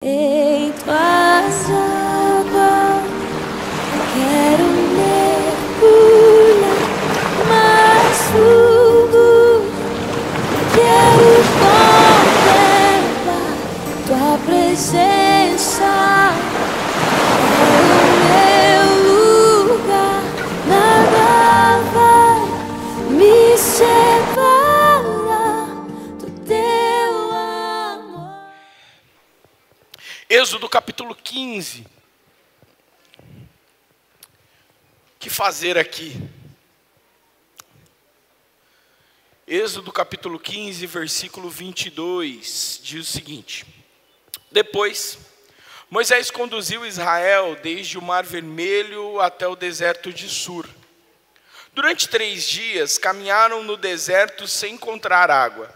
Em tuas águas quero mergulhar mais fundo. Quero contemplar tua presença. É o meu lugar, nada vai me separar do teu amor. Êxodo capítulo 15. O que fazer aqui? Êxodo capítulo 15, versículo 22, diz o seguinte: Depois, Moisés conduziu Israel desde o Mar Vermelho até o deserto de Sur. Durante 3 dias caminharam no deserto sem encontrar água.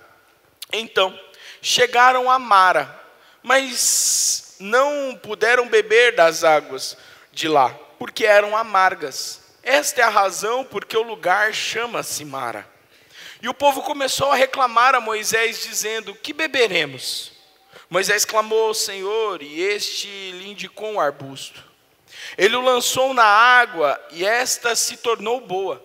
Então, chegaram a Mara, mas não puderam beber das águas de lá, porque eram amargas. Esta é a razão porque o lugar chama-se Mara. E o povo começou a reclamar a Moisés, dizendo: que beberemos? Moisés clamou ao Senhor, e este lhe indicou um arbusto. Ele o lançou na água, e esta se tornou boa.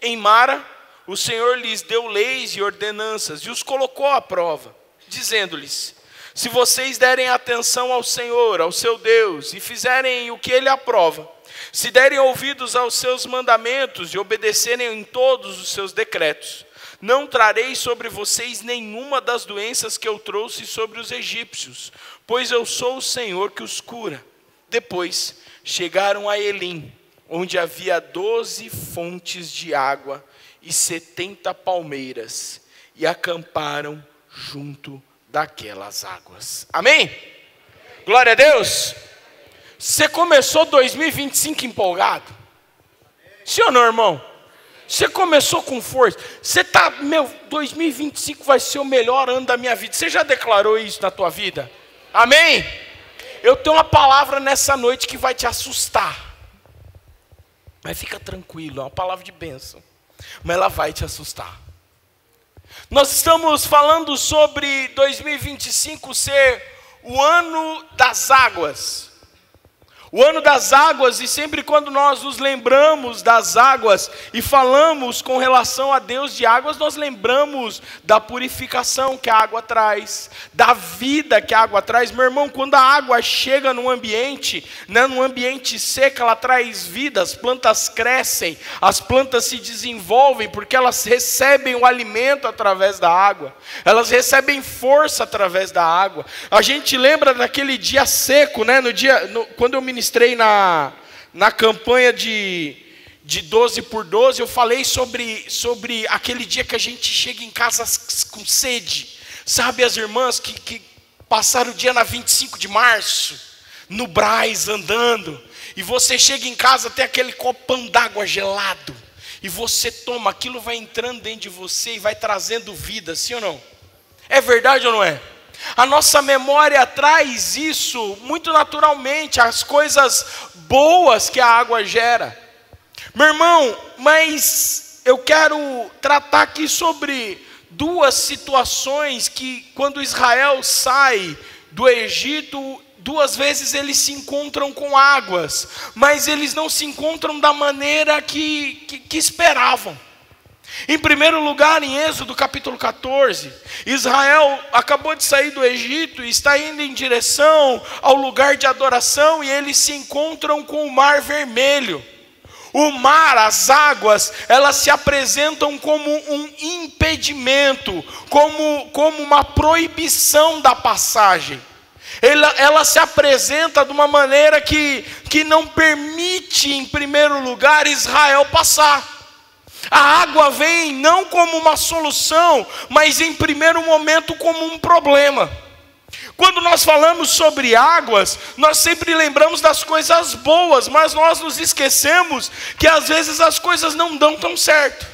Em Mara, o Senhor lhes deu leis e ordenanças, e os colocou à prova, dizendo-lhes: se vocês derem atenção ao Senhor, ao seu Deus, e fizerem o que Ele aprova, se derem ouvidos aos seus mandamentos e obedecerem em todos os seus decretos, não trarei sobre vocês nenhuma das doenças que eu trouxe sobre os egípcios, pois eu sou o Senhor que os cura. Depois chegaram a Elim, onde havia 12 fontes de água e 70 palmeiras, e acamparam junto daquelas águas. Amém? Glória a Deus. Você começou 2025 empolgado? Sim ou não, irmão? Você começou com força. Você está, 2025 vai ser o melhor ano da minha vida. Você já declarou isso na tua vida? Amém? Eu tenho uma palavra nessa noite que vai te assustar. Mas fica tranquilo, é uma palavra de bênção. Mas ela vai te assustar. Nós estamos falando sobre 2025 ser o ano das águas. O ano das águas, e sempre quando nós nos lembramos das águas e falamos com relação a Deus de águas, nós lembramos da purificação que a água traz, da vida que a água traz. Meu irmão, quando a água chega num ambiente, num ambiente seco, ela traz vida, as plantas crescem, as plantas se desenvolvem, porque elas recebem o alimento através da água, elas recebem força através da água. A gente lembra daquele dia seco, quando eu ministrei na campanha de 12 por 12, eu falei sobre aquele dia que a gente chega em casa com sede. Sabe, as irmãs que passaram o dia na 25 de março, no Brás, andando, e você chega em casa, tem aquele copão d'água gelado, e você toma, aquilo vai entrando dentro de você e vai trazendo vida, sim ou não? É verdade ou não é? A nossa memória traz isso muito naturalmente, as coisas boas que a água gera. Meu irmão, mas eu quero tratar aqui sobre 2 situações que, quando Israel sai do Egito, 2 vezes eles se encontram com águas, mas eles não se encontram da maneira que esperavam. Em primeiro lugar, em Êxodo capítulo 14, Israel acabou de sair do Egito e está indo em direção ao lugar de adoração, e eles se encontram com o Mar Vermelho. O mar, as águas, elas se apresentam como um impedimento, como uma proibição da passagem. Ela se apresenta de uma maneira que não permite, em primeiro lugar, Israel passar. A água vem não como uma solução, mas em primeiro momento como um problema. Quando nós falamos sobre águas, nós sempre lembramos das coisas boas, mas nós nos esquecemos que às vezes as coisas não dão tão certo.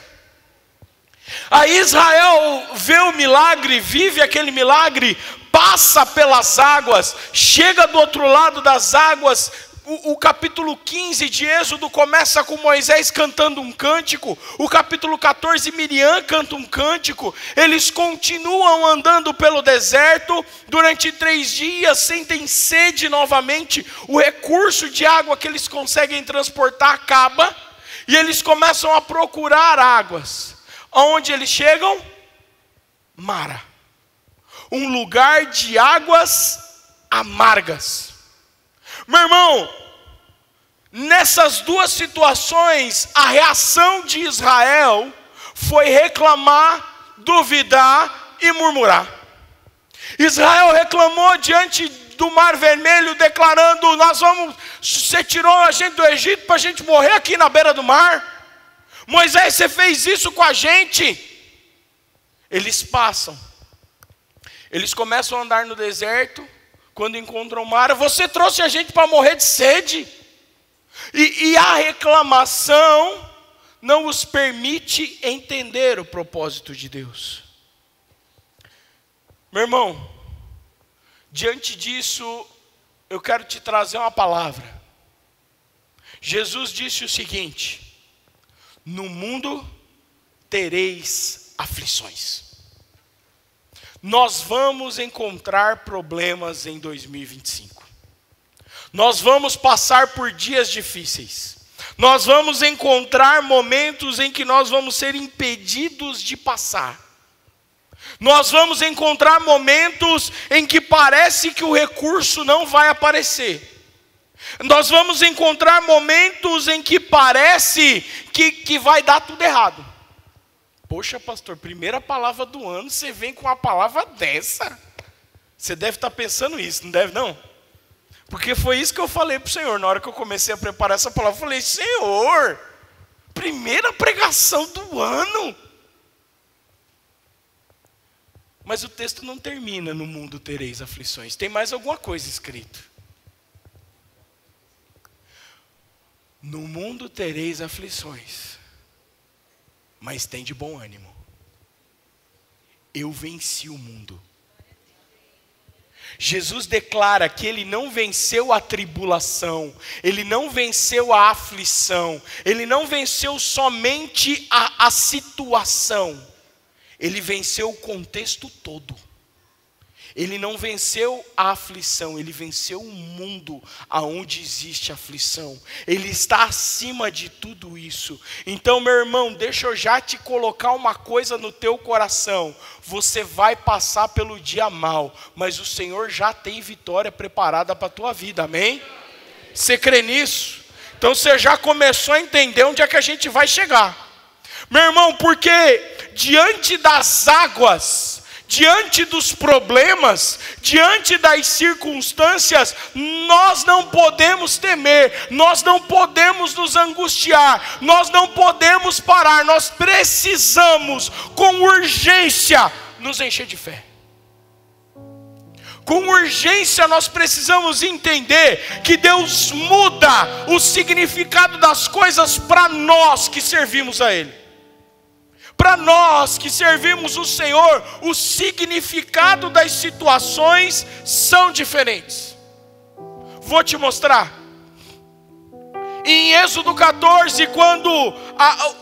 Aí Israel vê o milagre, vive aquele milagre, passa pelas águas, chega do outro lado das águas, O capítulo 15 de Êxodo começa com Moisés cantando um cântico. O capítulo 14, Miriam canta um cântico. Eles continuam andando pelo deserto. Durante 3 dias sentem sede novamente. O recurso de água que eles conseguem transportar acaba. E eles começam a procurar águas. Aonde eles chegam? Mara. Um lugar de águas amargas. Meu irmão, nessas duas situações, a reação de Israel foi reclamar, duvidar e murmurar. Israel reclamou diante do Mar Vermelho, declarando: você tirou a gente do Egito para a gente morrer aqui na beira do mar? Moisés, você fez isso com a gente. Eles passam, eles começam a andar no deserto. Quando encontram Mara: você trouxe a gente para morrer de sede. E a reclamação não os permite entender o propósito de Deus. Meu irmão, diante disso, eu quero te trazer uma palavra. Jesus disse o seguinte: no mundo tereis aflições. Nós vamos encontrar problemas em 2025. Nós vamos passar por dias difíceis. Nós vamos encontrar momentos em que nós vamos ser impedidos de passar. Nós vamos encontrar momentos em que parece que o recurso não vai aparecer. Nós vamos encontrar momentos em que parece que vai dar tudo errado. Poxa, pastor, primeira palavra do ano, você vem com uma palavra dessa? Você deve estar pensando isso, não deve não? Porque foi isso que eu falei para o Senhor, na hora que eu comecei a preparar essa palavra. Eu falei: Senhor, primeira pregação do ano. Mas o texto não termina: no mundo tereis aflições. Tem mais alguma coisa escrito. No mundo tereis aflições, mas tem de bom ânimo. Eu venci o mundo. Jesus declara que ele não venceu a tribulação, ele não venceu a aflição, ele não venceu somente a situação, ele venceu o contexto todo. Ele não venceu a aflição, ele venceu o mundo aonde existe aflição. Ele está acima de tudo isso. Então, meu irmão, deixa eu já te colocar uma coisa no teu coração. Você vai passar pelo dia mal, mas o Senhor já tem vitória preparada para a tua vida, amém? Você crê nisso? Então você já começou a entender onde é que a gente vai chegar. Meu irmão, porque diante das águas, diante dos problemas, diante das circunstâncias, nós não podemos temer, nós não podemos nos angustiar, nós não podemos parar, nós precisamos com urgência nos encher de fé. Com urgência nós precisamos entender que Deus muda o significado das coisas para nós que servimos a Ele. Para nós que servimos o Senhor, o significado das situações são diferentes. Vou te mostrar. Em Êxodo 14, quando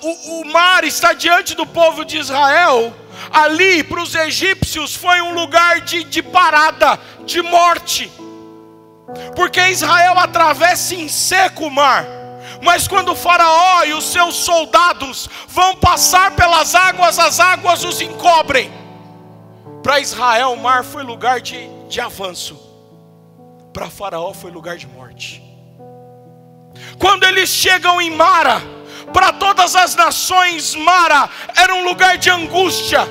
o mar está diante do povo de Israel, ali para os egípcios foi um lugar de parada, de morte. Porque Israel atravessa em seco o mar. Mas quando o faraó e os seus soldados vão passar pelas águas, as águas os encobrem. Para Israel o mar foi lugar de avanço. Para faraó foi lugar de morte. Quando eles chegam em Mara, para todas as nações Mara era um lugar de angústia,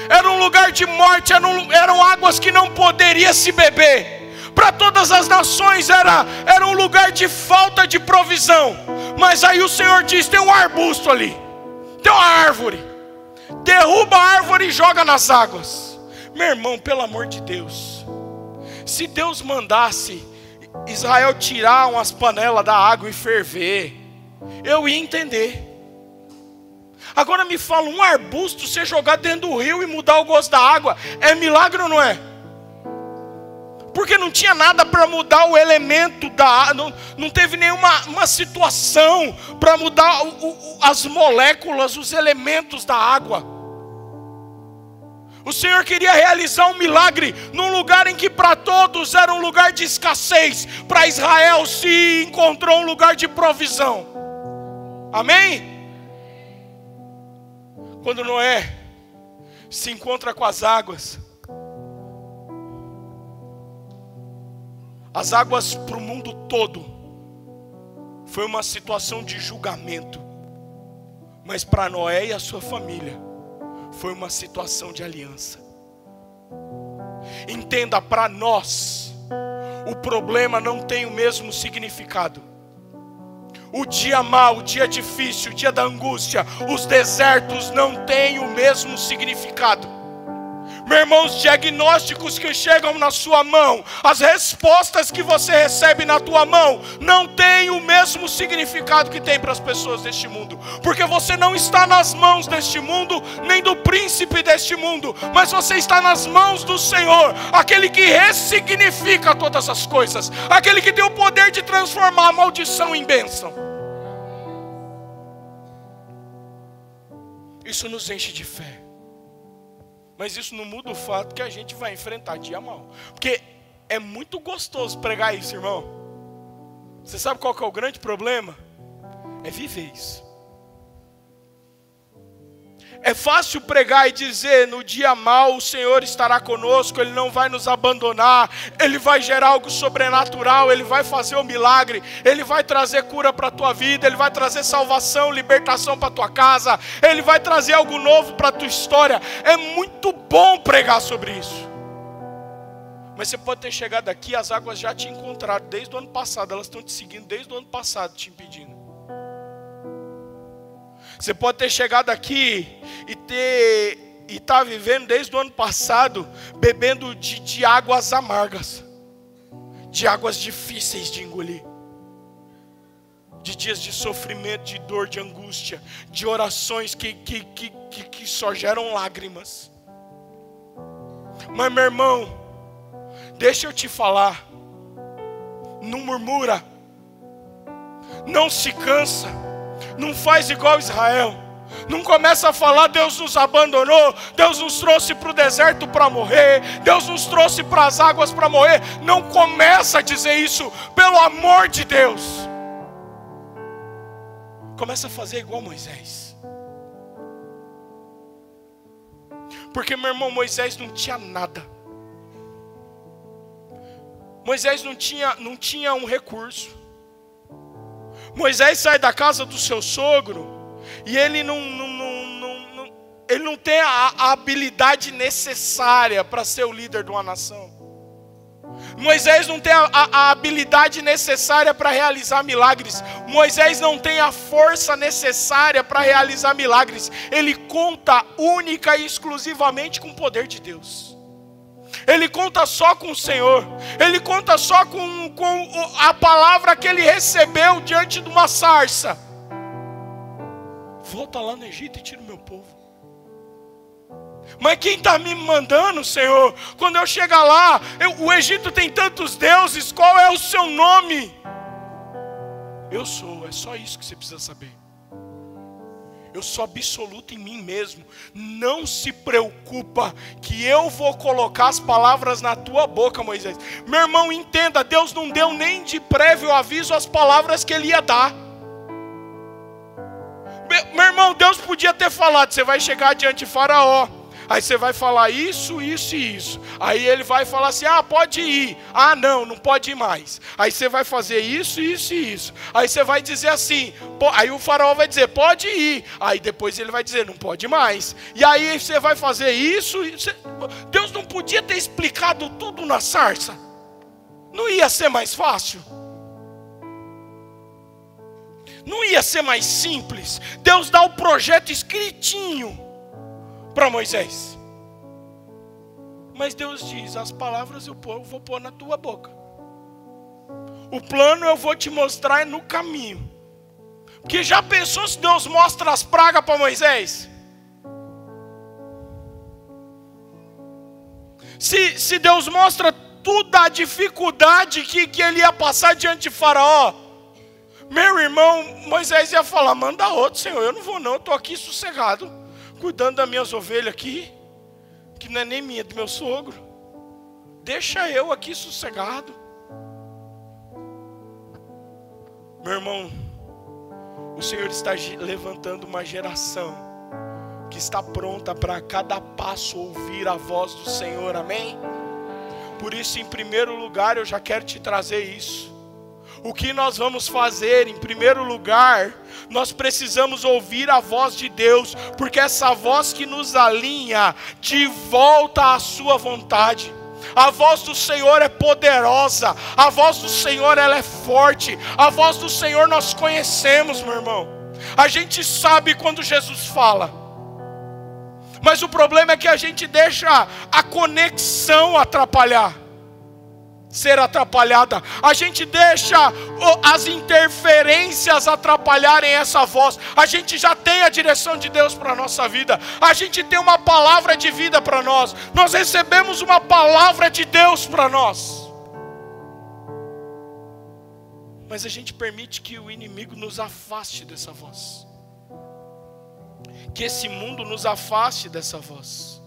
era um lugar de morte, eram águas que não poderia se beber. Para todas as nações era um lugar de falta de provisão. Mas aí o Senhor diz: tem um arbusto ali, tem uma árvore, derruba a árvore e joga nas águas. Meu irmão, pelo amor de Deus, se Deus mandasse Israel tirar umas panelas da água e ferver, eu ia entender. Agora me fala, um arbusto ser jogado dentro do rio e mudar o gosto da água, é milagre ou não é? Porque não tinha nada para mudar o elemento da água, não teve nenhuma situação para mudar as moléculas, os elementos da água. O Senhor queria realizar um milagre num lugar em que para todos era um lugar de escassez. Para Israel se encontrou um lugar de provisão. Amém? Quando Noé se encontra com as águas para o mundo todo, foi uma situação de julgamento. Mas para Noé e a sua família, foi uma situação de aliança. Entenda, para nós, o problema não tem o mesmo significado. O dia mau, o dia difícil, o dia da angústia, os desertos não têm o mesmo significado. Meu irmão, os diagnósticos que chegam na sua mão, as respostas que você recebe na tua mão, não têm o mesmo significado que tem para as pessoas deste mundo. Porque você não está nas mãos deste mundo, nem do príncipe deste mundo, mas você está nas mãos do Senhor, aquele que ressignifica todas as coisas, aquele que tem o poder de transformar a maldição em bênção. Isso nos enche de fé. Mas isso não muda o fato que a gente vai enfrentar dia mau. Porque é muito gostoso pregar isso, irmão. Você sabe qual que é o grande problema? É viver isso. É fácil pregar e dizer: no dia mau o Senhor estará conosco, Ele não vai nos abandonar, Ele vai gerar algo sobrenatural, Ele vai fazer um milagre, Ele vai trazer cura para a tua vida, Ele vai trazer salvação, libertação para a tua casa, Ele vai trazer algo novo para a tua história. É muito bom pregar sobre isso. Mas você pode ter chegado aqui, as águas já te encontraram desde o ano passado, elas estão te seguindo desde o ano passado, te impedindo. Você pode ter chegado aqui e estar vivendo desde o ano passado, bebendo de águas amargas, de águas difíceis de engolir, de dias de sofrimento, de dor, de angústia, de orações que só geram lágrimas. Mas meu irmão, deixa eu te falar, não murmura, não se cansa, não faz igual Israel, não começa a falar: Deus nos abandonou, Deus nos trouxe para o deserto para morrer, Deus nos trouxe para as águas para morrer. Não começa a dizer isso, pelo amor de Deus. Começa a fazer igual Moisés. Porque, meu irmão, Moisés não tinha nada. Moisés não tinha um recurso. Moisés sai da casa do seu sogro e ele não tem a habilidade necessária para ser o líder de uma nação. Moisés não tem a habilidade necessária para realizar milagres. Moisés não tem a força necessária para realizar milagres. Ele conta única e exclusivamente com o poder de Deus. Ele conta só com o Senhor. Ele conta só com a palavra que ele recebeu diante de uma sarça. Volta lá no Egito e tira o meu povo. Mas quem está me mandando, Senhor? Quando eu chegar lá, o Egito tem tantos deuses, qual é o seu nome? Eu sou, é só isso que você precisa saber. Eu sou absoluto em mim mesmo. Não se preocupa que eu vou colocar as palavras na tua boca, Moisés. Meu irmão, entenda, Deus não deu nem de prévio aviso as palavras que Ele ia dar. Meu irmão, Deus podia ter falado: você vai chegar diante de Faraó, aí você vai falar isso, isso e isso. Aí ele vai falar assim: ah, pode ir. Ah, não pode ir mais. Aí você vai fazer isso, isso e isso. Aí você vai dizer assim, aí o faraó vai dizer: pode ir. Aí depois ele vai dizer: não pode mais. E aí você vai fazer isso. Deus não podia ter explicado tudo na sarça? Não ia ser mais fácil? Não ia ser mais simples? Deus dá o projeto escritinho para Moisés. Mas Deus diz: as palavras eu vou pôr na tua boca. O plano eu vou te mostrar no caminho. Porque já pensou se Deus mostra as pragas para Moisés? Se Deus mostra toda a dificuldade que ele ia passar diante de Faraó, meu irmão Moisés ia falar: manda outro, Senhor, eu não vou não, eu estou aqui sossegado, cuidando das minhas ovelhas aqui, que não é nem minha, é do meu sogro. Deixa eu aqui sossegado. Meu irmão, o Senhor está levantando uma geração que está pronta para a cada passo ouvir a voz do Senhor, amém? Por isso, em primeiro lugar, eu já quero te trazer isso. O que nós vamos fazer? Em primeiro lugar, nós precisamos ouvir a voz de Deus, porque essa voz que nos alinha de volta à sua vontade. A voz do Senhor é poderosa, a voz do Senhor ela é forte, a voz do Senhor nós conhecemos, meu irmão. A gente sabe quando Jesus fala, mas o problema é que a gente deixa a conexão ser atrapalhada. A gente deixa as interferências atrapalharem essa voz. A gente já tem a direção de Deus para a nossa vida. A gente tem uma palavra de vida para nós. Nós recebemos uma palavra de Deus para nós. Mas a gente permite que o inimigo nos afaste dessa voz. Que esse mundo nos afaste dessa voz.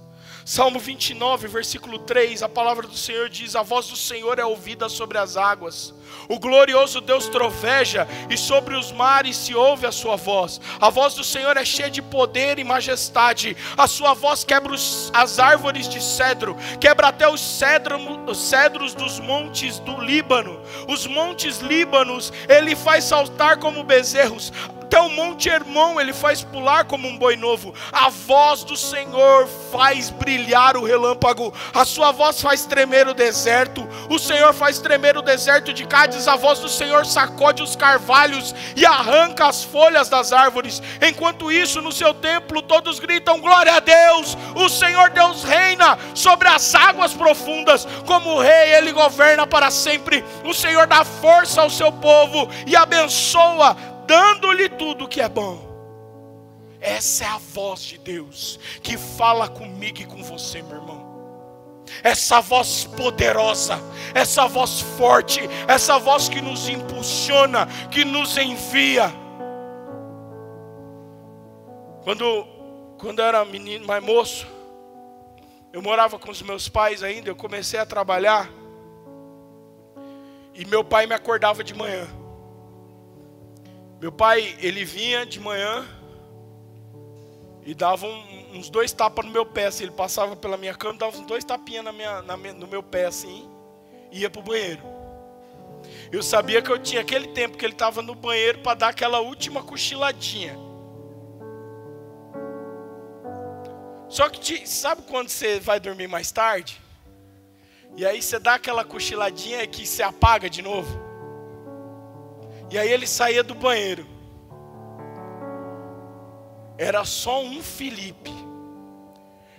Salmo 29, versículo 3, a palavra do Senhor diz: a voz do Senhor é ouvida sobre as águas. O glorioso Deus troveja e sobre os mares se ouve a sua voz. A voz do Senhor é cheia de poder e majestade. A sua voz quebra as árvores de cedro, quebra até os cedros dos montes do Líbano. Os montes Líbanos ele faz saltar como bezerros. Até o monte Hermon ele faz pular como um boi novo. A voz do Senhor faz brilhar o relâmpago. A sua voz faz tremer o deserto. O Senhor faz tremer o deserto de Cádiz. A voz do Senhor sacode os carvalhos e arranca as folhas das árvores. Enquanto isso, no seu templo todos gritam: glória a Deus. O Senhor Deus reina sobre as águas profundas. Como rei ele governa para sempre. O Senhor dá força ao seu povo e abençoa, dando-lhe tudo que é bom. Essa é a voz de Deus que fala comigo e com você, meu irmão. Essa voz poderosa, essa voz forte, essa voz que nos impulsiona, que nos envia. Quando eu era menino, mais moço, eu morava com os meus pais ainda, eu comecei a trabalhar. E meu pai me acordava de manhã. Meu pai, ele vinha de manhã e dava uns 2 tapas no meu pé, assim. Ele passava pela minha cama, dava uns 2 tapinhas no meu pé, assim, e ia para o banheiro. Eu sabia que eu tinha aquele tempo que ele estava no banheiro para dar aquela última cochiladinha. Só que, sabe quando você vai dormir mais tarde? E aí você dá aquela cochiladinha que você apaga de novo? E aí ele saía do banheiro. Era só um Felipe.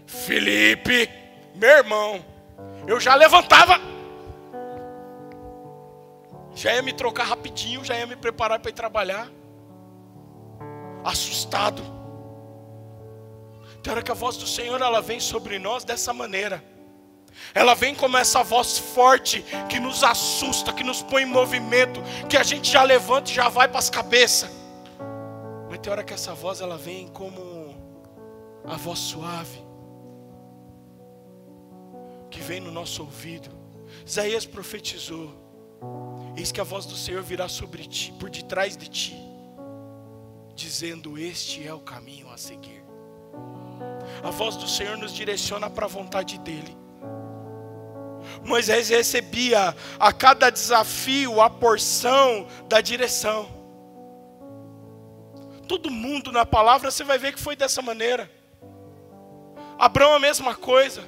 Felipe, meu irmão, eu já levantava, já ia me trocar rapidinho, já ia me preparar para ir trabalhar, assustado. Tem hora que a voz do Senhor ela vem sobre nós dessa maneira. Ela vem como essa voz forte que nos assusta, que nos põe em movimento, que a gente já levanta e já vai para as cabeças. Mas tem hora que essa voz ela vem como a voz suave, que vem no nosso ouvido. Isaías profetizou: eis que a voz do Senhor virá sobre ti, por detrás de ti, dizendo: este é o caminho a seguir. A voz do Senhor nos direciona para a vontade dEle. Moisés recebia a cada desafio a porção da direção. Todo mundo na palavra você vai ver que foi dessa maneira. Abraão a mesma coisa.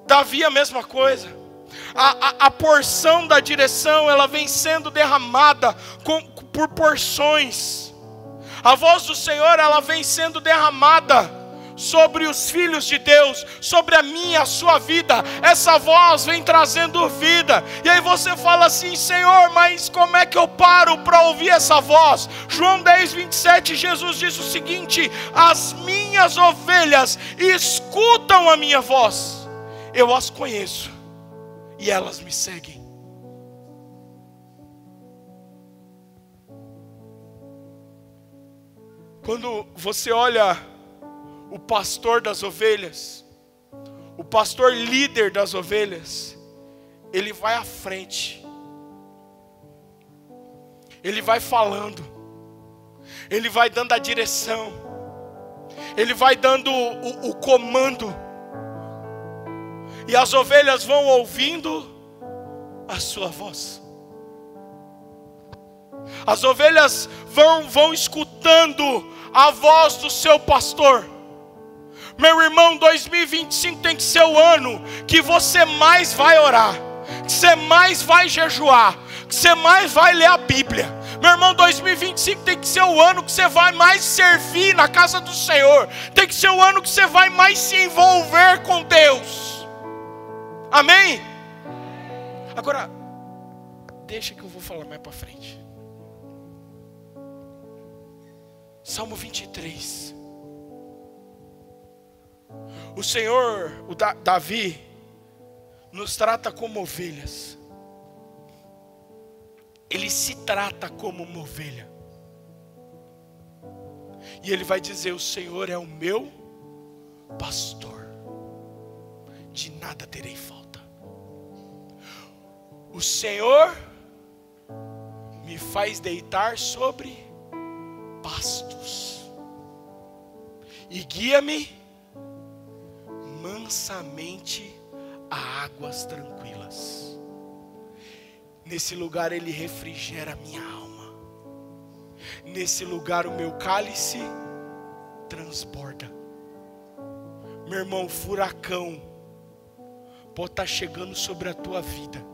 Davi a mesma coisa. A porção da direção ela vem sendo derramada por porções. A voz do Senhor ela vem sendo derramada sobre os filhos de Deus, sobre a minha, a sua vida. Essa voz vem trazendo vida. E aí você fala assim: Senhor, mas como é que eu paro para ouvir essa voz? João 10, 27, Jesus diz o seguinte: as minhas ovelhas escutam a minha voz, eu as conheço e elas me seguem. Quando você olha o pastor das ovelhas, o pastor líder das ovelhas, ele vai à frente, ele vai falando, ele vai dando a direção, ele vai dando o comando, e as ovelhas vão ouvindo a sua voz. As ovelhas vão escutando a voz do seu pastor. Meu irmão, 2025 tem que ser o ano que você mais vai orar, que você mais vai jejuar, que você mais vai ler a Bíblia. Meu irmão, 2025 tem que ser o ano que você vai mais servir na casa do Senhor. Tem que ser o ano que você vai mais se envolver com Deus. Amém? Agora, deixa que eu vou falar mais para frente. Salmo 23. O Senhor, Davi, nos trata como ovelhas. Ele se trata como uma ovelha. E ele vai dizer: o Senhor é o meu pastor, de nada terei falta. O Senhor me faz deitar sobre pastos e guia-me mansamente a águas tranquilas. Nesse lugar ele refrigera a minha alma. Nesse lugar o meu cálice transborda. Meu irmão, furacão pode estar chegando sobre a tua vida,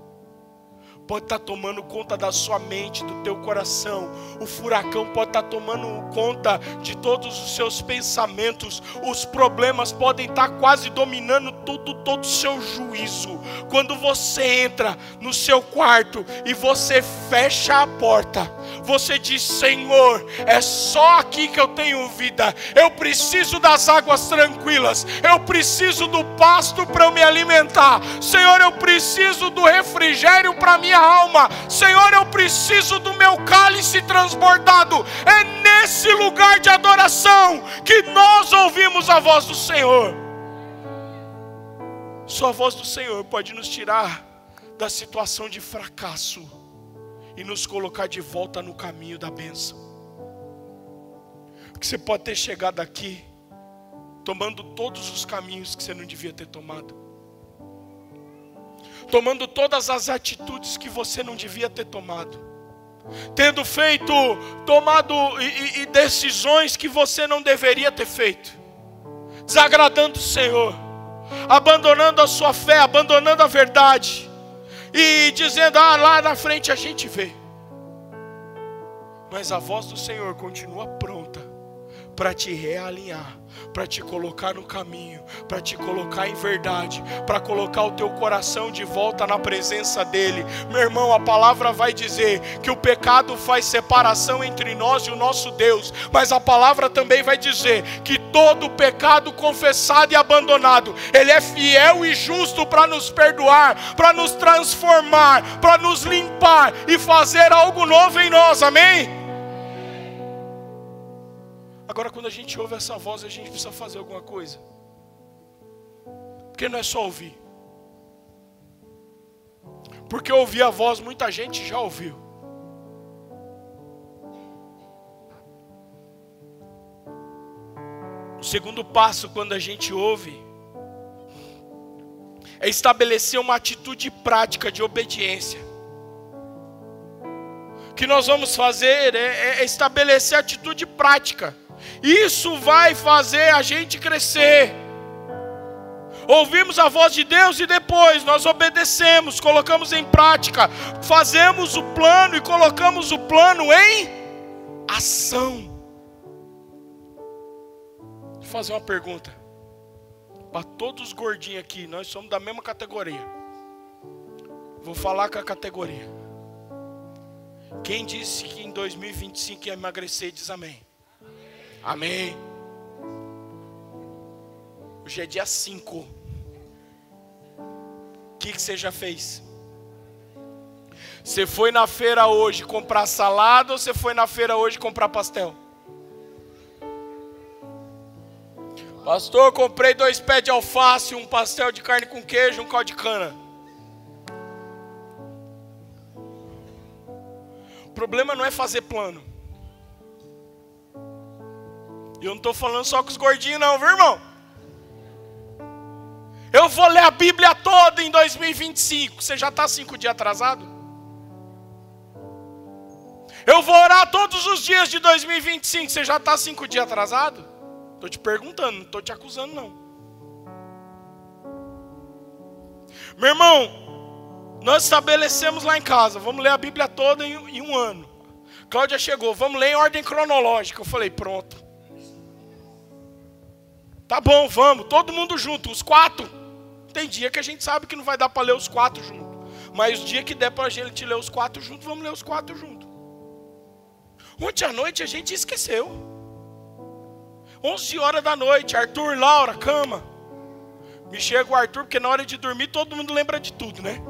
pode estar tomando conta da sua mente, do teu coração. O furacão pode estar tomando conta de todos os seus pensamentos. Os problemas podem estar quase dominando todo o seu juízo. Quando você entra no seu quarto e você fecha a porta, você diz: Senhor, é só aqui que eu tenho vida. Eu preciso das águas tranquilas. Eu preciso do pasto para eu me alimentar. Senhor, eu preciso do refrigério para minha alma. Senhor, eu preciso do meu cálice transbordado. É nesse lugar de adoração que nós ouvimos a voz do Senhor. Só a voz do Senhor pode nos tirar da situação de fracasso e nos colocar de volta no caminho da bênção. Porque você pode ter chegado aqui tomando todos os caminhos que você não devia ter tomado, tomando todas as atitudes que você não devia ter tomado, tendo tomado decisões que você não deveria ter feito, desagradando o Senhor, abandonando a sua fé, abandonando a verdade e dizendo: lá na frente a gente vê. Mas a voz do Senhor continua pronta para te realinhar, para te colocar no caminho, para te colocar em verdade, para colocar o teu coração de volta na presença dEle. Meu irmão, a palavra vai dizer que o pecado faz separação entre nós e o nosso Deus, mas a palavra também vai dizer que todo pecado confessado e abandonado, Ele é fiel e justo para nos perdoar, para nos transformar, para nos limpar e fazer algo novo em nós, amém? Agora, quando a gente ouve essa voz, a gente precisa fazer alguma coisa. Porque não é só ouvir. Porque ouvir a voz, muita gente já ouviu. O segundo passo, quando a gente ouve, é estabelecer uma atitude prática de obediência. O que nós vamos fazer é estabelecer atitude prática. Isso vai fazer a gente crescer. Ouvimos a voz de Deus e depois nós obedecemos, colocamos em prática, fazemos o plano e colocamos o plano em ação. Vou fazer uma pergunta para todos os gordinhos aqui, nós somos da mesma categoria. Vou falar com a categoria. Quem disse que em 2025 ia emagrecer, diz amém. Amém. Hoje é dia 5. que você já fez? Você foi na feira hoje comprar salada ou você foi na feira hoje comprar pastel? Pastor, comprei 2 pés de alface, um pastel de carne com queijo, um caldo de cana. O problema não é fazer plano. E eu não estou falando só com os gordinhos não, viu, irmão? Eu vou ler a Bíblia toda em 2025. Você já está 5 dias atrasado? Eu vou orar todos os dias de 2025. Você já está 5 dias atrasado? Estou te perguntando, não estou te acusando não. Meu irmão, nós estabelecemos lá em casa, vamos ler a Bíblia toda em um ano. Cláudia chegou, vamos ler em ordem cronológica. Eu falei, pronto. Tá bom, vamos, todo mundo junto, os 4. Tem dia que a gente sabe que não vai dar para ler os 4 juntos. Mas o dia que der para a gente ler os 4 juntos, vamos ler os 4 juntos. Ontem à noite a gente esqueceu. 11 horas da noite, Arthur, Laura, cama. Me chega o Arthur, porque na hora de dormir todo mundo lembra de tudo, né?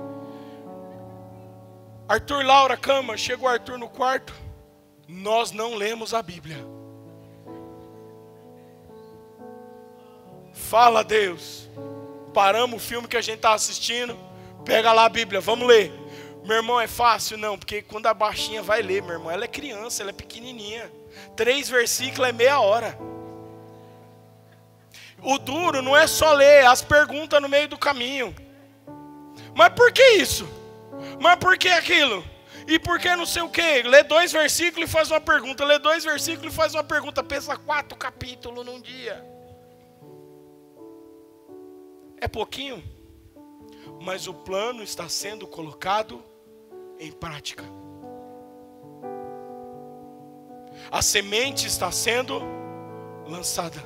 Arthur, Laura, cama. Chega o Arthur no quarto. Nós não lemos a Bíblia. Fala, Deus. Paramos o filme que a gente está assistindo. Pega lá a Bíblia, vamos ler. Meu irmão, é fácil? Não, porque quando a baixinha vai ler, meu irmão, ela é criança, ela é pequenininha. 3 versículos é meia hora. O duro não é só ler, as perguntas no meio do caminho. Mas por que isso? Mas por que aquilo? E por que não sei o que? Lê 2 versículos e faz uma pergunta. Lê 2 versículos e faz uma pergunta. Pensa 4 capítulos num dia. É pouquinho, mas o plano está sendo colocado em prática. A semente está sendo lançada.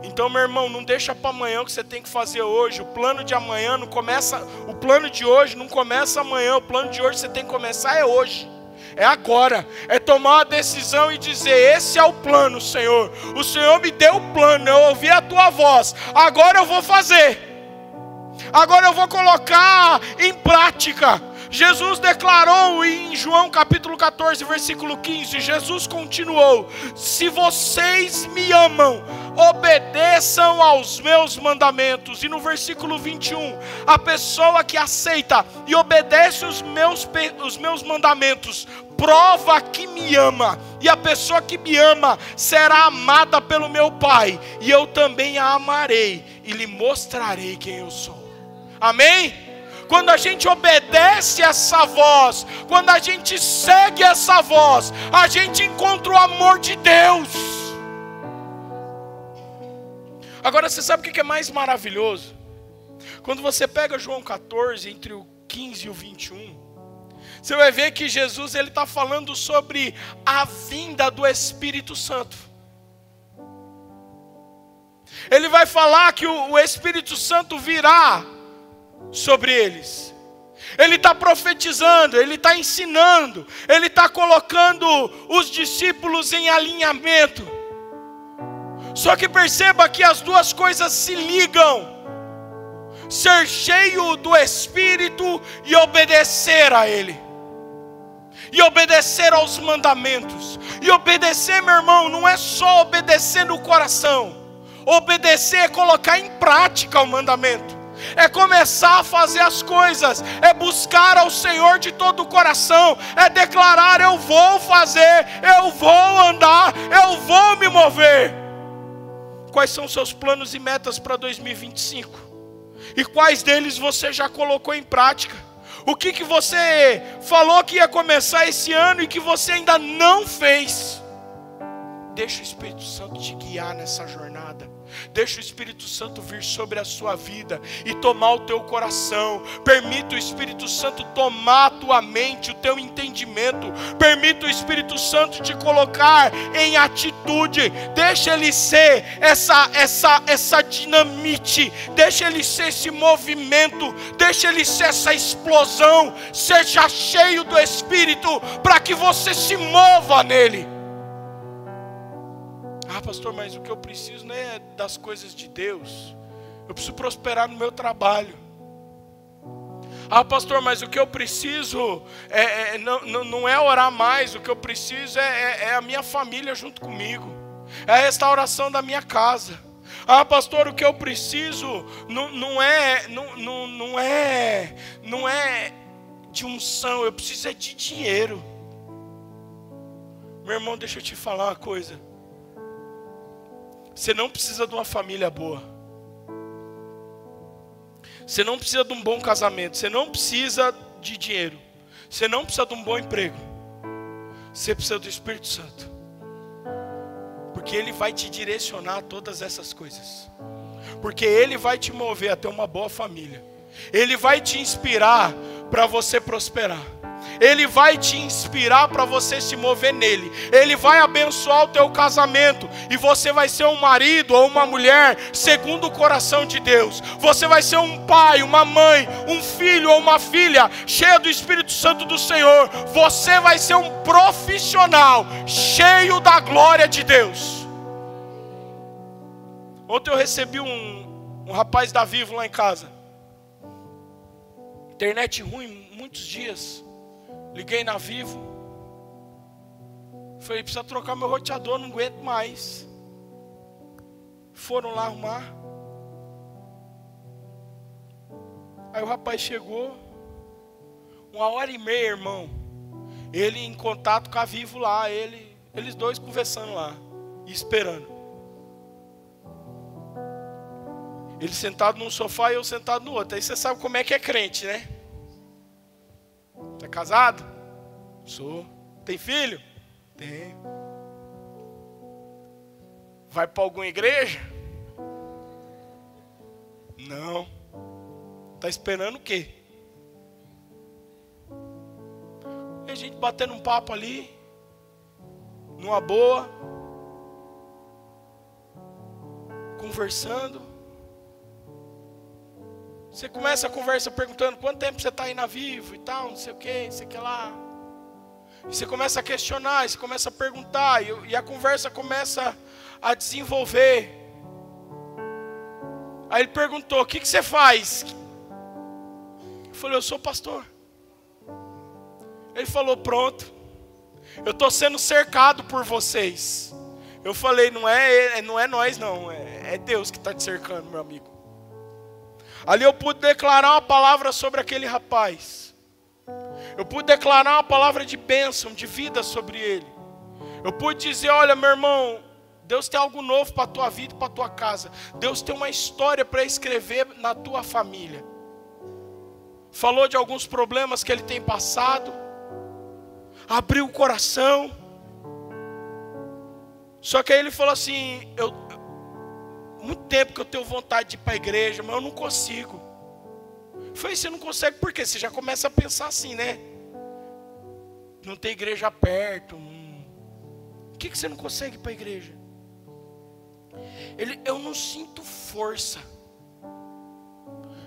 Então, meu irmão, não deixa para amanhã o que você tem que fazer hoje. O plano de amanhã não começa, o plano de hoje não começa amanhã. O plano de hoje você tem que começar é hoje. É agora, é tomar uma decisão e dizer, esse é o plano, Senhor. O Senhor me deu o plano, eu ouvi a tua voz. Agora eu vou fazer. Agora eu vou colocar em prática. Jesus declarou em João capítulo 14, versículo 15, Jesus continuou, se vocês me amam, obedeçam aos meus mandamentos. E no versículo 21, a pessoa que aceita e obedece os meus mandamentos, prova que me ama, e a pessoa que me ama será amada pelo meu Pai, e eu também a amarei, e lhe mostrarei quem eu sou. Amém? Quando a gente obedece essa voz, quando a gente segue essa voz, a gente encontra o amor de Deus. Agora você sabe o que é mais maravilhoso? Quando você pega João 14, entre o 15 e o 21, você vai ver que Jesus está falando sobre a vinda do Espírito Santo. Ele vai falar que o Espírito Santo virá sobre eles. Ele está profetizando, ele está ensinando, ele está colocando os discípulos em alinhamento. Só que perceba que as duas coisas se ligam: ser cheio do Espírito e obedecer a Ele, e obedecer aos mandamentos. E obedecer, meu irmão, não é só obedecer no coração. Obedecer é colocar em prática o mandamento, é começar a fazer as coisas, é buscar ao Senhor de todo o coração, é declarar: eu vou fazer, eu vou andar, eu vou me mover. Quais são os seus planos e metas para 2025? E quais deles você já colocou em prática? O que você falou que ia começar esse ano e que você ainda não fez? Deixa o Espírito Santo te guiar nessa jornada. Deixa o Espírito Santo vir sobre a sua vida e tomar o teu coração. Permita o Espírito Santo tomar a tua mente, o teu entendimento. Permita o Espírito Santo te colocar em atitude. Deixa ele ser essa dinamite. Deixa ele ser esse movimento. Deixa ele ser essa explosão. Seja cheio do Espírito para que você se mova nele. Ah, pastor, mas o que eu preciso não é das coisas de Deus. Eu preciso prosperar no meu trabalho. Ah, pastor, mas o que eu preciso não é orar mais. O que eu preciso é a minha família junto comigo. É a restauração da minha casa. Ah, pastor, o que eu preciso não é de unção. Eu preciso de dinheiro. Meu irmão, deixa eu te falar uma coisa. Você não precisa de uma família boa. Você não precisa de um bom casamento. Você não precisa de dinheiro. Você não precisa de um bom emprego. Você precisa do Espírito Santo. Porque Ele vai te direcionar a todas essas coisas. Porque Ele vai te mover a ter uma boa família. Ele vai te inspirar para você prosperar. Ele vai te inspirar para você se mover nele. Ele vai abençoar o teu casamento. E você vai ser um marido ou uma mulher segundo o coração de Deus. Você vai ser um pai, uma mãe, um filho ou uma filha cheia do Espírito Santo do Senhor. Você vai ser um profissional cheio da glória de Deus. Ontem eu recebi um rapaz da Vivo lá em casa. Internet ruim, muitos dias. Liguei na Vivo. Falei, precisa trocar meu roteador, não aguento mais. Foram lá arrumar. Aí o rapaz chegou. 1h30, irmão. Ele em contato com a Vivo lá. Eles dois conversando lá. E esperando. Ele sentado num sofá e eu sentado no outro. Aí você sabe como é que é crente, né? Tá casado? Sou. Tem filho? Tenho. Vai para alguma igreja? Não. Tá esperando o quê? E a gente batendo um papo ali, numa boa, conversando. Você começa a conversa perguntando quanto tempo você está aí na Vivo e tal, não sei o que, não sei o que lá. E você começa a questionar, e você começa a perguntar, e a conversa começa a desenvolver. Aí ele perguntou, o que você faz? Eu falei, eu sou pastor. Ele falou, pronto, eu estou sendo cercado por vocês. Eu falei, não é nós não, é Deus que está te cercando, meu amigo. Ali eu pude declarar uma palavra sobre aquele rapaz. Eu pude declarar uma palavra de bênção, de vida sobre ele. Eu pude dizer, olha meu irmão, Deus tem algo novo para a tua vida e para a tua casa. Deus tem uma história para escrever na tua família. Falou de alguns problemas que ele tem passado. Abriu o coração. Só que aí ele falou assim, muito tempo que eu tenho vontade de ir para a igreja, mas eu não consigo. Eu falei, você não consegue por quê? Você já começa a pensar assim, né? Não tem igreja perto. Por que você não consegue ir para a igreja? Eu não sinto força.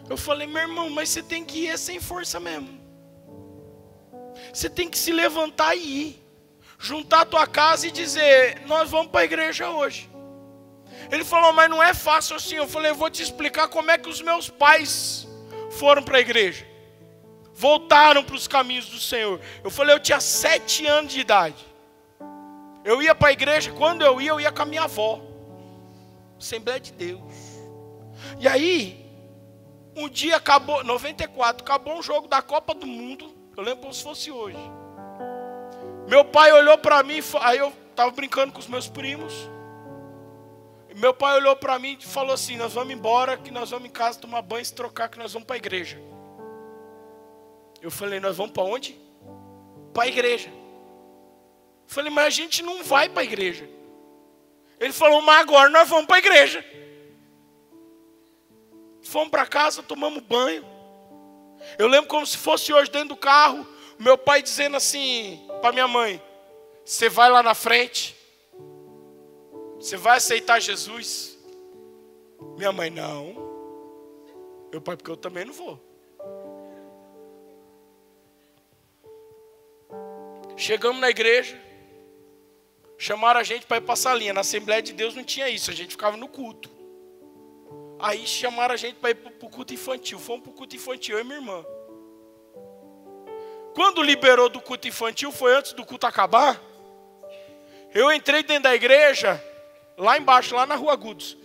Eu falei, meu irmão, mas você tem que ir sem força mesmo. Você tem que se levantar e ir. Juntar a tua casa e dizer, nós vamos para a igreja hoje. Ele falou, mas não é fácil assim. Eu falei, eu vou te explicar como é que os meus pais foram para a igreja. Voltaram para os caminhos do Senhor. Eu falei, eu tinha 7 anos de idade. Eu ia para a igreja, quando eu ia com a minha avó. Assembleia de Deus. E aí, um dia acabou, 94, acabou um jogo da Copa do Mundo. Eu lembro como se fosse hoje. Meu pai olhou para mim, aí eu estava brincando com os meus primos. Meu pai olhou para mim e falou assim, nós vamos embora, que nós vamos em casa tomar banho, se trocar, que nós vamos para a igreja. Eu falei, nós vamos para onde? Para a igreja. Eu falei, mas a gente não vai para a igreja. Ele falou, mas agora nós vamos para a igreja. Fomos para casa, tomamos banho. Eu lembro como se fosse hoje dentro do carro, meu pai dizendo assim para minha mãe, você vai lá na frente, você vai aceitar Jesus? Minha mãe, não. Meu pai, porque eu também não vou. Chegamos na igreja, chamaram a gente para ir para a salinha. Na Assembleia de Deus não tinha isso, a gente ficava no culto. Aí chamaram a gente para ir para o culto infantil. Fomos para o culto infantil, eu e minha irmã. Quando liberou do culto infantil, foi antes do culto acabar. Eu entrei dentro da igreja, lá embaixo, lá na Rua Agudos.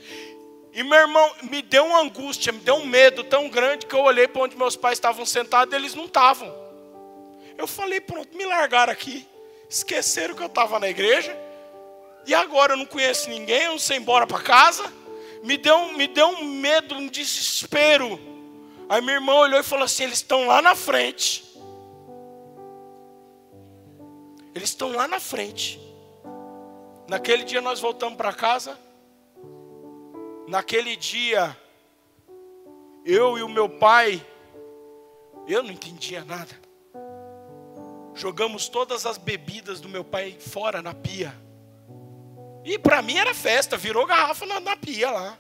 E meu irmão, me deu uma angústia, me deu um medo tão grande que eu olhei para onde meus pais estavam sentados e eles não estavam. Eu falei, pronto, me largaram aqui. Esqueceram que eu estava na igreja. E agora eu não conheço ninguém, eu não sei ir embora para casa. Me deu um medo, um desespero. Aí minha irmã olhou e falou assim, eles estão lá na frente. Eles estão lá na frente. Naquele dia nós voltamos para casa. Naquele dia, eu e o meu pai, eu não entendia nada. Jogamos todas as bebidas do meu pai fora na pia. E para mim era festa, virou garrafa na pia lá.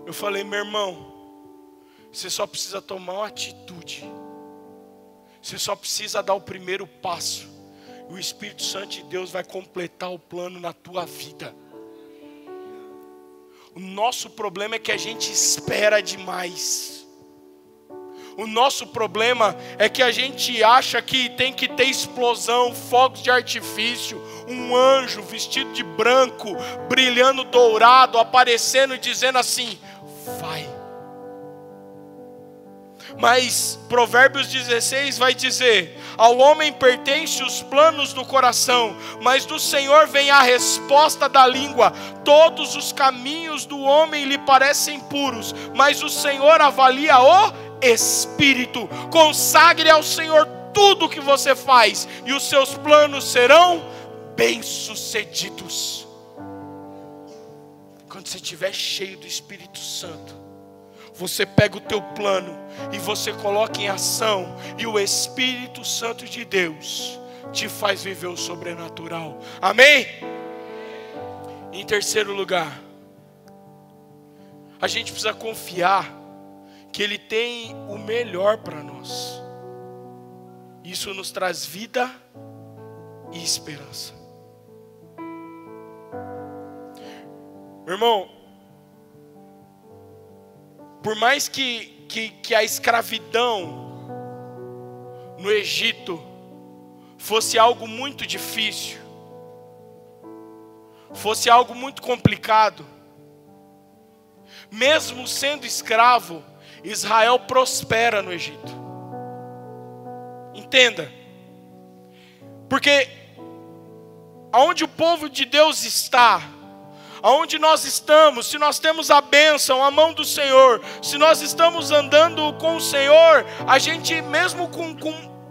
Eu falei, meu irmão, você só precisa tomar uma atitude. Você só precisa dar o primeiro passo. E o Espírito Santo de Deus vai completar o plano na tua vida. O nosso problema é que a gente espera demais. O nosso problema é que a gente acha que tem que ter explosão, fogos de artifício, um anjo vestido de branco, brilhando dourado, aparecendo e dizendo assim, vai. Mas Provérbios 16 vai dizer, ao homem pertence os planos do coração, mas do Senhor vem a resposta da língua. Todos os caminhos do homem lhe parecem puros, mas o Senhor avalia o espírito. Consagre ao Senhor tudo o que você faz, e os seus planos serão bem-sucedidos. Quando você estiver cheio do Espírito Santo, você pega o teu plano e você coloca em ação, e o Espírito Santo de Deus te faz viver o sobrenatural. Amém? Em terceiro lugar, a gente precisa confiar que Ele tem o melhor para nós. Isso nos traz vida e esperança. Meu irmão, por mais que a escravidão no Egito fosse algo muito difícil, fosse algo muito complicado, mesmo sendo escravo, Israel prospera no Egito. Entenda, porque aonde o povo de Deus está, aonde nós estamos, se nós temos a bênção, a mão do Senhor, se nós estamos andando com o Senhor, a gente mesmo com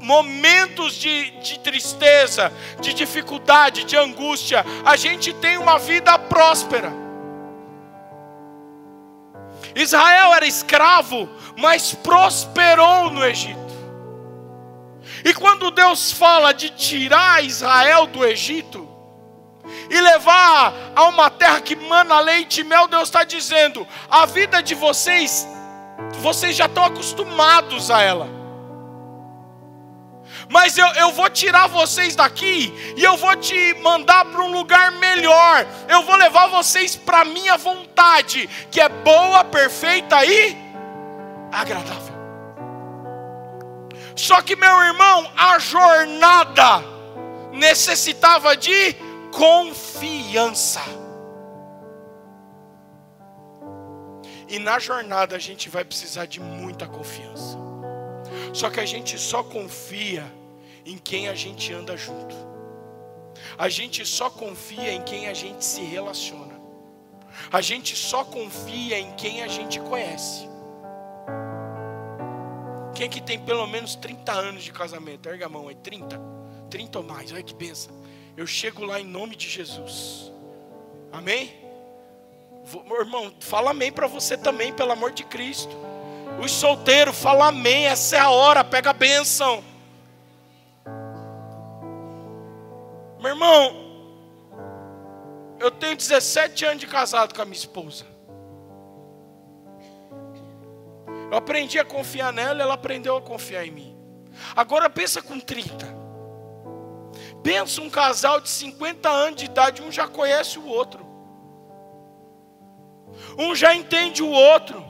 momentos de tristeza, de dificuldade, de angústia, a gente tem uma vida próspera. Israel era escravo, mas prosperou no Egito. E quando Deus fala de tirar Israel do Egito e levar a uma terra que mana leite e mel, Deus está dizendo, a vida de vocês já estão acostumados a ela. Mas eu vou tirar vocês daqui e eu vou te mandar para um lugar melhor. Eu vou levar vocês para a minha vontade, que é boa, perfeita e agradável. Só que, meu irmão, a jornada necessitava de confiança. E na jornada a gente vai precisar de muita confiança. Só que a gente só confia em quem a gente anda junto. A gente só confia em quem a gente se relaciona. A gente só confia em quem a gente conhece. Quem que tem pelo menos 30 anos de casamento? Erga a mão aí, 30 ou mais, olha que benção. Eu chego lá em nome de Jesus. Amém? Meu irmão, fala amém para você também, pelo amor de Cristo. Os solteiros, fala amém, essa é a hora, pega a bênção. Meu irmão, eu tenho 17 anos de casado com a minha esposa. Eu aprendi a confiar nela, ela aprendeu a confiar em mim. Agora pensa com 30. Pensa um casal de 50 anos de idade, um já conhece o outro. Um já entende o outro.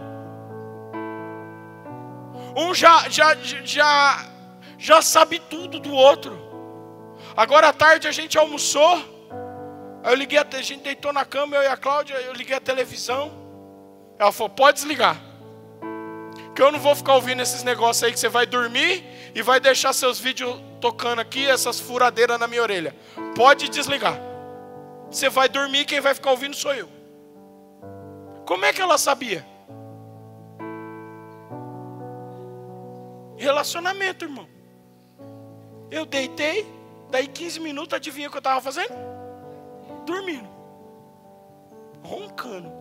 Um já sabe tudo do outro. Agora à tarde a gente almoçou. Aí a gente deitou na cama, eu e a Cláudia, eu liguei a televisão. Ela falou, pode desligar. Que eu não vou ficar ouvindo esses negócios aí que você vai dormir e vai deixar seus vídeos tocando aqui, essas furadeiras na minha orelha. Pode desligar. Você vai dormir, quem vai ficar ouvindo sou eu. Como é que ela sabia? Relacionamento, irmão. Eu deitei, daí 15 minutos, adivinha o que eu estava fazendo? Dormindo. Roncando.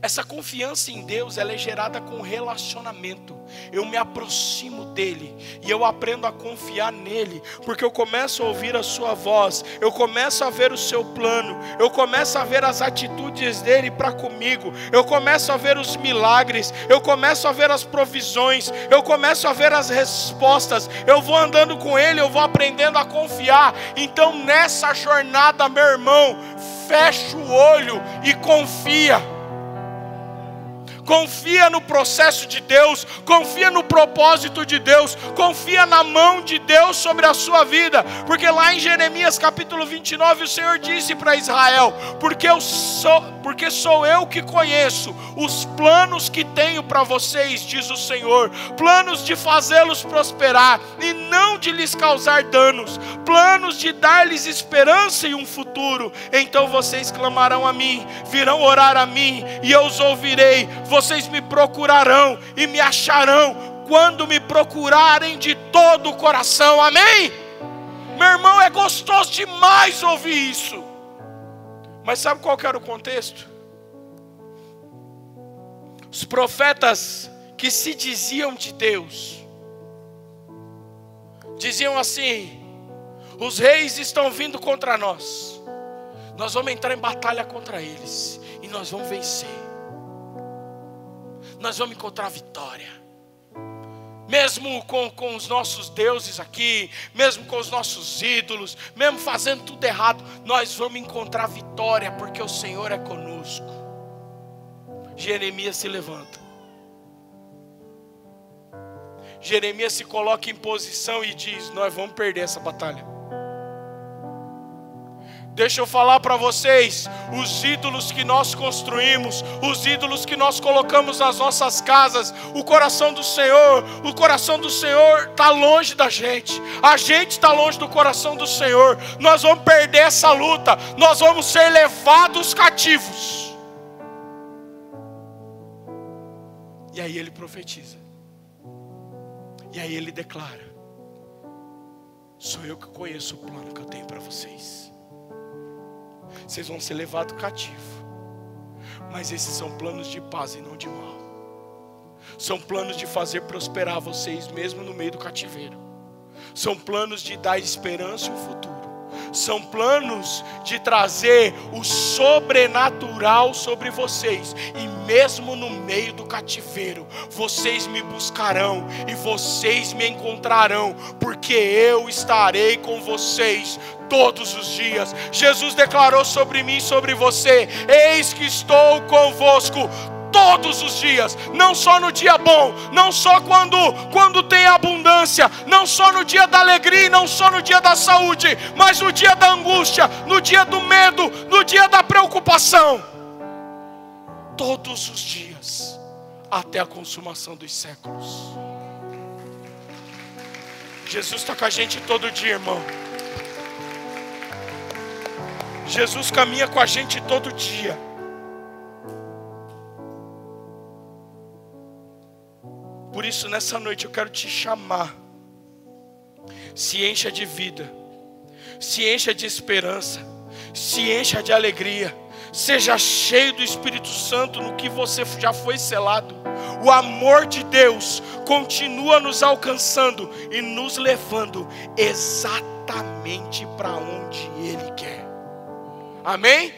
Essa confiança em Deus, ela é gerada com relacionamento. Eu me aproximo dEle e eu aprendo a confiar nele, porque eu começo a ouvir a sua voz, eu começo a ver o seu plano, eu começo a ver as atitudes dele para comigo, eu começo a ver os milagres, eu começo a ver as provisões, eu começo a ver as respostas, eu vou andando com ele, eu vou aprendendo a confiar. Então nessa jornada, meu irmão, fecha o olho e confia. Confia no processo de Deus, confia no propósito de Deus, confia na mão de Deus sobre a sua vida, porque lá em Jeremias capítulo 29 o Senhor disse para Israel, porque sou eu que conheço os planos que tenho para vocês, diz o Senhor, planos de fazê-los prosperar e não de lhes causar danos, planos de dar-lhes esperança e um futuro. Então vocês clamarão a mim, virão orar a mim e eu os ouvirei. Vocês me procurarão e me acharão quando me procurarem de todo o coração. Amém? Meu irmão, é gostoso demais ouvir isso. Mas sabe qual que era o contexto? Os profetas que se diziam de Deus diziam assim: os reis estão vindo contra nós, nós vamos entrar em batalha contra eles e nós vamos vencer. Nós vamos encontrar vitória. Mesmo com os nossos deuses aqui, mesmo com os nossos ídolos, mesmo fazendo tudo errado, nós vamos encontrar vitória, porque o Senhor é conosco. Jeremias se levanta. Jeremias se coloca em posição e diz: nós vamos perder essa batalha. Deixa eu falar para vocês, os ídolos que nós construímos, os ídolos que nós colocamos nas nossas casas, o coração do Senhor está longe da gente, a gente está longe do coração do Senhor. Nós vamos perder essa luta, nós vamos ser levados cativos. E aí ele profetiza, e aí ele declara: sou eu que conheço o plano que eu tenho para vocês. Vocês vão ser levados cativo, mas esses são planos de paz e não de mal. São planos de fazer prosperar vocês mesmo no meio do cativeiro. São planos de dar esperança e um futuro. São planos de trazer o sobrenatural sobre vocês. E mesmo no meio do cativeiro, vocês me buscarão e vocês me encontrarão, porque eu estarei com vocês todos os dias. Jesus declarou sobre mim e sobre você: eis que estou convosco todos os dias, não só no dia bom, não só quando tem abundância, não só no dia da alegria, não só no dia da saúde, mas no dia da angústia, no dia do medo, no dia da preocupação, todos os dias, até a consumação dos séculos. Jesus está com a gente todo dia, irmão. Jesus caminha com a gente todo dia. Por isso nessa noite eu quero te chamar. Se encha de vida, se encha de esperança, se encha de alegria. Seja cheio do Espírito Santo no que você já foi selado. O amor de Deus continua nos alcançando e nos levando exatamente para onde Ele quer. Amém?